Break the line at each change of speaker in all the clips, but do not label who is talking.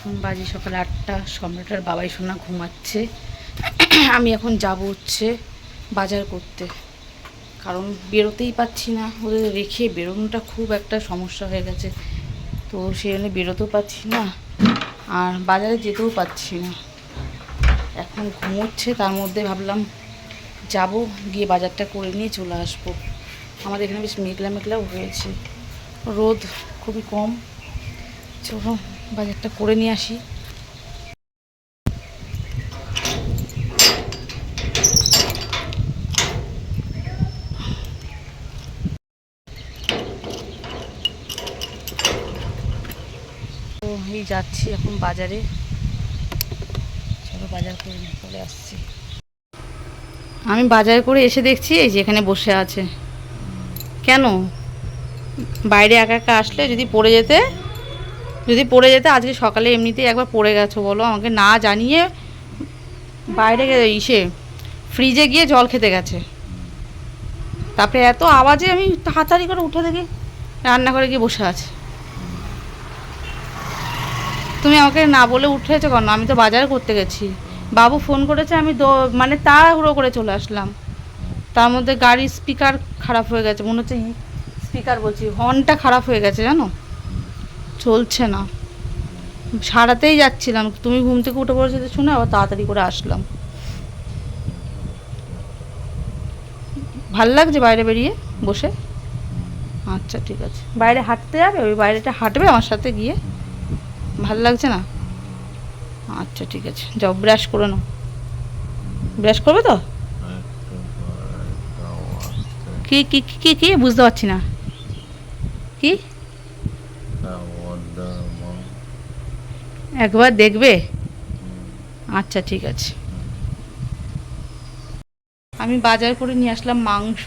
এখন বাজে সকাল 8টা। সম্রাটের বাবাই সোনা ঘুমাচ্ছে। আমি এখন যাব হচ্ছে বাজার করতে, কারণ বেরোতেই পাচ্ছি না। ওদের রেখে বেরোনোটা খুব একটা সমস্যা হয়ে গেছে, তো সেই জন্য বেরোতেও পাচ্ছি না আর বাজারে যেতেও পাচ্ছি না। এখন ঘুমোচ্ছে, তার মধ্যে ভাবলাম যাব, গিয়ে বাজারটা করে নিয়ে চলে আসবো। আমাদের এখানে বেশ মেঘলা মেঘলাও হয়েছে, রোদ খুবই কম। চলো বাজারটা করে নিয়ে আসি। তো এই যাচ্ছি এখন বাজারে। চলো বাজার করে নিয়ে চলে আসছি। আমি বাজার করে এসে দেখছি এই যে এখানে বসে আছে। কেন বাইরে একা একা আসলে? যদি পড়ে যেতে আজকে সকালে এমনিতেই একবার পড়ে গেছো বলো, আমাকে না জানিয়ে বাইরে ফ্রিজে গিয়ে জল খেতে গেছে। তারপরে এত আওয়াজে আমি তাড়াতাড়ি করে উঠে দেখি রান্নাঘরে গিয়ে বসে আছে। তুমি আমাকে না বলে উঠেছো কেন? আমি তো বাজার করতে গেছি, বাবু ফোন করেছে, আমি মানে তাড়াহুড়ো করে চলে আসলাম। তার মধ্যে গাড়ির স্পিকার খারাপ হয়ে গেছে, মনে হচ্ছে স্পিকার বলছি হর্নটা খারাপ হয়ে গেছে, জানো, চলছে না। সারাতেই যাচ্ছিলাম, তুমি ঘুম থেকে উঠে পড়েছো শুনে আবার তাড়াতাড়ি করে আসলাম। ভাল লাগছে বাইরে বেরিয়ে বসে? আচ্ছা ঠিক আছে, বাইরে হাঁটতে যাবে? ওই বাইরেটা হাঁটবে আমার সাথে গিয়ে? ভাল লাগছে না? আচ্ছা ঠিক আছে, যাও ব্রাশ করে নাও। ব্রাশ করবে তো? কি কি কি কি বুঝতে পারছি না। কি একবার দেখবে? আচ্ছা ঠিক আছে। আমি বাজার করে নিয়ে আসলাম মাংস।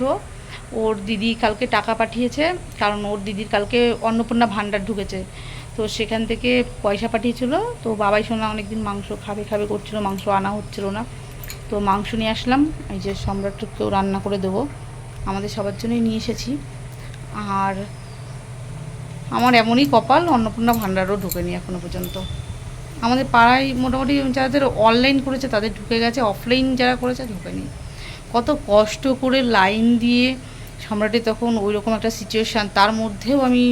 ওর দিদি কালকে টাকা পাঠিয়েছে, কারণ ওর দিদির কালকে অন্নপূর্ণা ভাণ্ডার ঢুকেছে, তো সেখান থেকে পয়সা পাঠিয়েছিল। তো বাবাই শোনা অনেকদিন মাংস খাবে খাবে করছিল, মাংস আনা হচ্ছিল না, তো মাংস নিয়ে আসলাম। এই যে সম্রাটকেও রান্না করে দেবো, আমাদের সবার জন্যই নিয়ে এসেছি। আর আমার এমনই কপাল, অন্নপূর্ণা ভাণ্ডারও ঢোকেনি এখনও পর্যন্ত। আমাদের পাড়ায় মোটামুটি যাদের অনলাইন করেছে তাদের ঢুকে গেছে, অফলাইন যারা করেছে ঢোকেনি। কত কষ্ট করে লাইন দিয়ে, সম্রাটের তখন ওই রকম একটা সিচুয়েশান, তার মধ্যেও আমি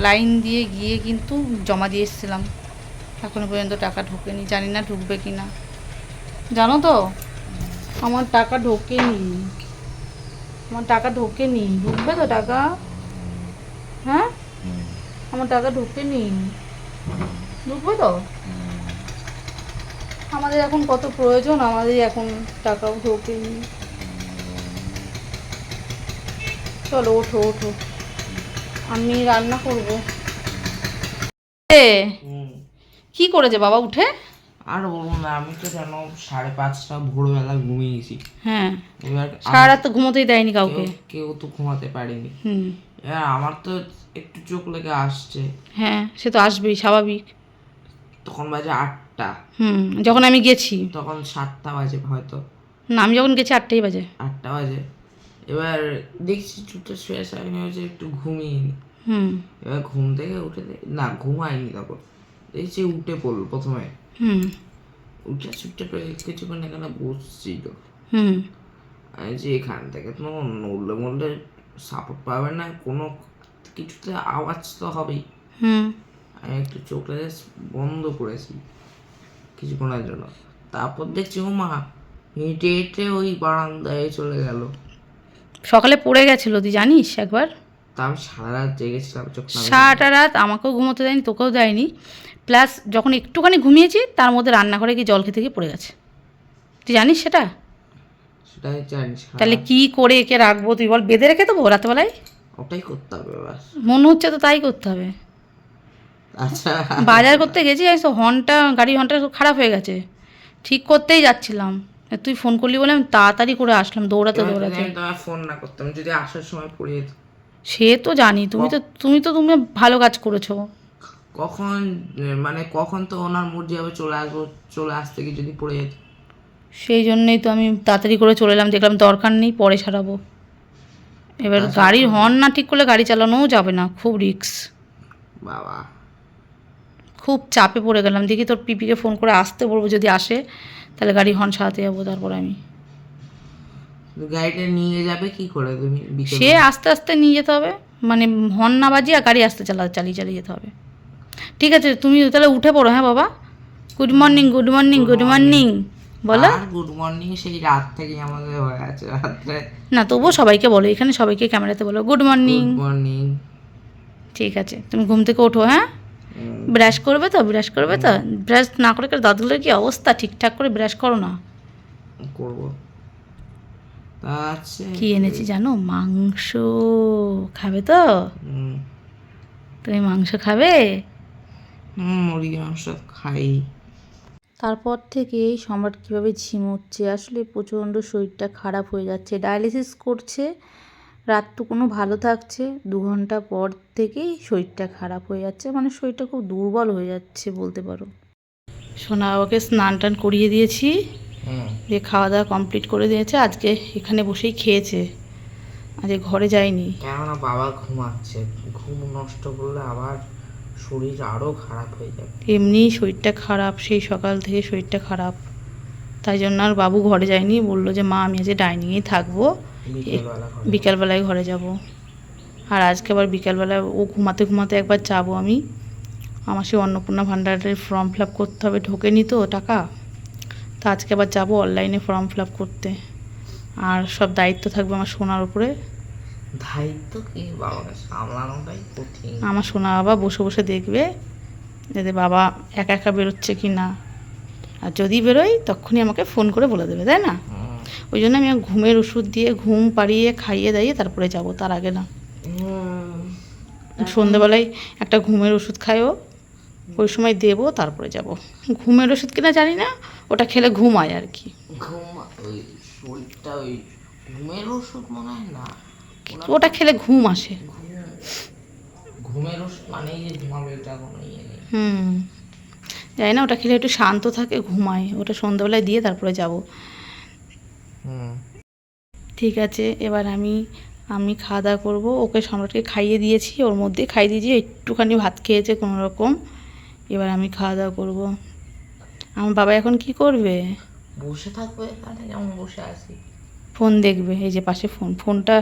লাইন দিয়ে গিয়ে কিন্তু জমা দিয়ে এসেছিলাম। এখনও পর্যন্ত টাকা ঢোকেনি, জানি না ঢুকবে কি না। জানো তো আমার টাকা ঢোকেনি, ঢুকবে তো টাকা? হ্যাঁ আমার টাকা ঢোকেনি, ঢুকবে তো? আমাদের এখন কত প্রয়োজন, আমাদের এখন টাকাও ঢোকেনি। চলো ওঠো ওঠো, আমি রান্না করবো। কি করেছে বাবা উঠে?
আর বলবো না, আমি তো যেন 5:30 ভোরবেলা ঘুমিয়েছি।
হ্যাঁ,
এবার
সারা রাত তো ঘুমোতেই দেয়নি কাউকে।
কেউ তো ঘুমাতে পারেনি। এবার আমার তো একটু চোখ লেগে আসছে।
হ্যাঁ সে তো আসবেই, স্বাভাবিক।
তখন বাজে 8টা।
যখন আমি গেছি
তখন 7টা বাজে হয়তো।
না, আমি যখন গেছি 8টাই বাজে।
8টা বাজে। এবার দেখছি চুপটা শুয়ে আছে, আমি হচ্ছে একটু ঘুমিয়ে নি। এবার ঘুম থেকে উঠে না, ঘুমায়নি তখন। দেখছি উঠে পড়লো প্রথমে। উঠে চুপচাপ কিছুক্ষণ এখানে বসছিল। আমি যে এখান থেকে তো নড়লে মরলে সাপোর্ট পাবে না, কোনো কিছুতে আওয়াজ তো হবেই। আমি একটু চোখটা বন্ধ করেছি কিছুক্ষণের জন্য, তারপর দেখছি ও মা হেঁটে হেঁটে ওই বারান্দায় চলে গেল।
সকালে পড়ে গেছিল, তুই জানিস একবার?
তা আমি সারা রাত জেগেছিলাম, চোখ না
সারাটা রাত আমাকেও ঘুমোতে দেয়নি, তোকেও দেয়নি। প্লাস যখন একটুখানি ঘুমিয়েছি তার মধ্যে রান্নাঘরে গিয়ে জল খেতে গিয়ে পড়ে গেছে। তুই জানিস সেটা?
সেটাই জানিস।
তাহলে কি করে একে রাখবো তুই বল? বেঁধে রেখে দেবো রাতবেলায়?
ওটাই করতে হবে এবার।
মনে হচ্ছে তো তাই করতে হবে।
আচ্ছা
বাজার করতে গেছি, গাড়ির হর্নটা খারাপ হয়ে গেছে, ঠিক করতেই যাচ্ছিলাম, তুই ফোন করলি বলে আমি তাড়াতাড়ি করে আসলাম দৌড়াতে দৌড়াতে।
আমি তোমার ফোন না করতাম, যদি আসার সময় পড়ে যেত।
সে তো জানি, তুমি ভালো কাজ করেছো।
কখন মানে কখন তো ওনার মর্জি হবে চলে আসতে কি যদি পড়ে যেত।
সেই জন্যই তো আমি তাড়াতাড়ি করে চলে এলাম, দেখলাম দরকার নেই, পরে সারাবো। এবার গাড়ির হর্ন না ঠিক করলে গাড়ি চালানোও যাবে না, খুব রিস্ক।
বাবা
খুব চাপে পড়ে গেলাম। দেখি তোর পিপিকে ফোন করে আসতে বলবো, যদি আসে তাহলে গাড়ি হর্ন সারাতে যাবো। তারপর আমি
গাড়িটা নিয়ে যাবে কি করে তুমি বিকেল?
সে আস্তে আস্তে নিয়ে যেতে হবে, মানে হর্ন না বাজিয়ে গাড়ি আস্তে চালিয়ে চালিয়ে যেতে হবে। ঠিক আছে, তুমি তাহলে উঠে পড়ো। হ্যাঁ বাবা, good morning good morning good morning বলো।
গুড মর্নিং সেই রাত থেকে আমাদের হয়ে আছে রাত্রে।
না তবুও সবাইকে বলো, এখানে সবাইকে ক্যামেরাতে বলো গুড মর্নিং।
Good morning.
ঠিক আছে, তুমি ঘুম থেকে ওঠো। হ্যাঁ, ব্রাশ করবে তো? ব্রাশ করবে তো? ব্রাশ না করে দাঁতগুলোর কি অবস্থা, ঠিকঠাক করে ব্রাশ করো না।
করবো। তা আছে
কি এনেছি জানো? মাংস খাবে তো? তুমি মাংস খাবে?
মুরগির মাংস খাই।
তারপর থেকে সম্রাট কীভাবে ঝিমোচ্ছে, আসলে প্রচণ্ড শরীরটা খারাপ হয়ে যাচ্ছে। ডায়ালিসিস করছে, রাতটুকুনো ভালো থাকছে, 2 ঘন্টা পর থেকেই শরীরটা খারাপ হয়ে যাচ্ছে, মানে শরীরটা খুব দুর্বল হয়ে যাচ্ছে বলতে পারো। সোনা বাবাকে স্নান টান করিয়ে দিয়েছি, দিয়ে খাওয়া দাওয়া কমপ্লিট করে দিয়েছে। আজকে এখানে বসেই খেয়েছে, আজকে ঘরে যায়নি।
কেননা বাবা ঘুমাচ্ছে, ঘুম নষ্ট করলে আবার শরীর আরও খারাপ হয়ে যাবে।
এমনিই শরীরটা খারাপ, সেই সকাল থেকে শরীরটা খারাপ, তাই জন্য আর বাবু ঘরে যায়নি। বললো যে মা আমি আজকে ডাইনিংয়েই থাকবো, বিকালবেলায় ঘরে যাব। আর আজকে আবার বিকালবেলায় ও ঘুমাতে ঘুমাতে একবার যাবো আমি। আমার সেই অন্নপূর্ণা ভাণ্ডারের ফর্ম ফিল আপ করতে হবে, ঢোকেনি তো টাকা, তা আজকে আবার যাবো অনলাইনে ফর্ম ফিল আপ করতে। আর সব দায়িত্ব থাকবে আমার সোনার উপরে।
দায়িত্ব কি, বাবাকে সামলানোটাই কঠিন।
আমার সোনা বাবা বসে বসে দেখবে যাতে বাবা একা একা বেরোচ্ছে কি না, আর যদি বেরোয় তখনই আমাকে ফোন করে বলে দেবে, তাই না? ওই জন্য আমি ঘুমের ওষুধ দিয়ে ঘুম পাড়িয়ে খাইয়ে দাইয়ে তারপরে যাব, তার আগে না। সন্ধ্যেবেলায় একটা ঘুমের ওষুধ খাইও, ওই সময় দেবো, তারপরে যাব। ঘুমের ওষুধ কিনা জানি না, ওটা খেলে ঘুমায় আর কি।
ওই শরীরটা ওই ঘুমের ওষুধ মনে হয় না,
ওটা খেলে ঘুম আসে।
ঘুমের ওষুধ মানে যে ঘুমাবে, ওটা কোনো ইয়ে নেই।
জানি না, ওটা খেলে একটু শান্ত থাকে, ঘুমায়। ওটা সন্ধ্যাবেলায় দিয়ে তারপরে যাব। ঠিক আছে, এবার আমি খাওয়া দাওয়া করবো। ওকে সম্রাটকে খাইয়ে দিয়েছি, ওর মধ্যে খাইয়ে দিয়েছি, একটুখানি ভাত খেয়েছে কোনো রকম। এবার আমি খাওয়া দাওয়া করবো। আমার বাবা এখন কি করবে?
বসে থাকবে এখানে যেমন বসে আছি,
ফোন দেখবে। এই যে পাশে ফোনটা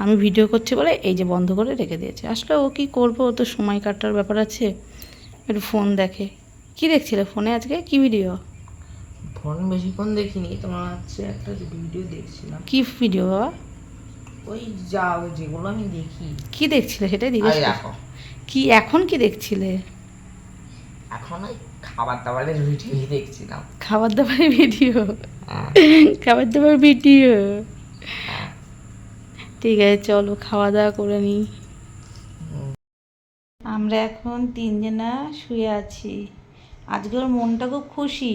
আমি ভিডিও করছি বলে এই যে বন্ধ করে রেখে দিয়েছে। আসলে ও কি করবে, ও তো সময় কাটার ব্যাপার আছে, একটু ফোন দেখে। কি দেখছিলে ফোনে আজকে, কি ভিডিও?
ফোন বেশিক্ষণ দেখিনি, তোমার হচ্ছে একটা ভিডিও দেখছিলাম।
কি ভিডিও বাবা?
ওই যেগুলো আমি দেখি।
কি দেখছিলে সেটাই জিজ্ঞেস করো। কি এখন কি দেখছিলে?
এখন ওই খাবার দাবারের ভিডিও দেখছিলাম।
খাবার দাবারের ভিডিও? খাবার দাবার ভিডিও, ঠিক আছে চলো খাওয়া দাওয়া করে নিই। আমরা এখন 3 জনা শুয়ে আছি। আজকে ওর মনটা খুব খুশি,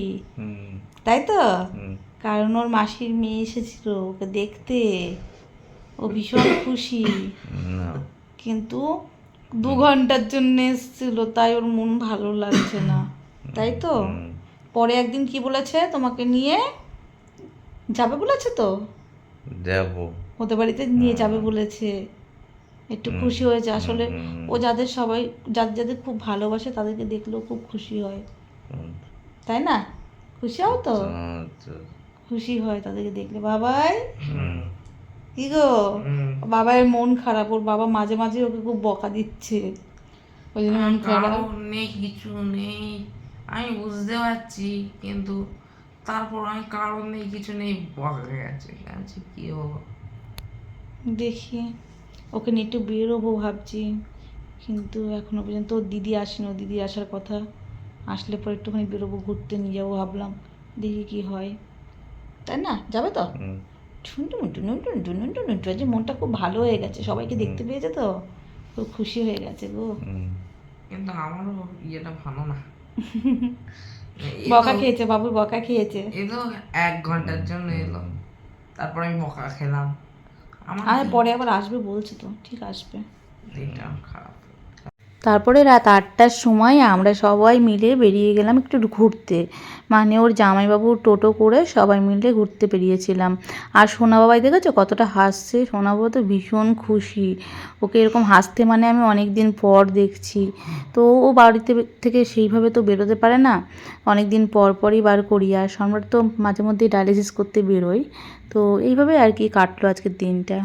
তাই তো? কারণ ওর মাসির মেয়ে এসেছিল ওকে দেখতে, ও ভীষণ খুশি। কিন্তু 2 ঘন্টার জন্য এসেছিল, তাই ওর মন ভালো লাগছে না, তাই তো? পরে একদিন কি বলেছে, তোমাকে নিয়ে যাবে বলেছে তো,
যাবো
ওদের বাড়িতে নিয়ে যাবে বলেছে। একটু খুশি হয়েছে আসলে। ও যাদের খুব ভালোবাসে তাদেরকে দেখলেও খুব খুশি হয়, তাই না? খুশি হও তো? খুশি হয় তাদেরকে দেখলে। বাবাই কি গো, বাবার মন খারাপ, ওর বাবা মাঝে মাঝে ওকে খুব বকা দিচ্ছে, ওই জন্য মন খারাপ।
নেই, কিছু নেই, আমি বুঝতে পারছি, কিন্তু তারপর আমি কারণ নেই, কিছু নেই, বকা গেছে। কি হবো
দেখি, ওকে নিয়ে একটু বেরোবো ভাবছি, কিন্তু এখনো পর্যন্ত ওর দিদি আসেনি। ওর দিদি আসার কথা, আসলে পরে একটুখানি বেরোবো, ঘুরতে নিয়ে যাবো ভাবলাম, দেখি কি হয়, তাই না? যাবে তো? আজ মনটা খুব ভালো হয়ে গেছে, সবাইকে দেখতে পেয়েছে তো, খুব খুশি হয়ে গেছে গো।
কিন্তু আমারও ইয়েটা ভালো না।
বকা খেয়েছে, বাবুর বকা খেয়েছে।
এলো 1 ঘন্টার জন্য এলো, তারপর আমি বকা খেলাম।
আর পরে আবার আসবে বলছে তো, ঠিক আসবে।
দিনটা খারাপ।
তারপরে রাত 8টার সময় আমরা সবাই মিলে বেরিয়ে গেলাম একটু ঘুরতে, মানে ওর জামাইবাবুর টোটো করে সবাই মিলে ঘুরতে বেরিয়েছিলাম। আর সোনা বাবাই দেখেছো কতটা হাসছে, সোনা বাবা তো ভীষণ খুশি, ওকে এরকম হাসতে মানে আমি অনেক দিন পর দেখছি। তো ও বাড়িতে থেকে সেইভাবে তো বেরোতে পারে না, অনেক দিন পর পরই বার করি। আর সম্রাট তো মাঝে মধ্যেই ডায়ালিসিস করতে বেরোয়। তো এইভাবে আর কি কাটলো আজকের দিনটা।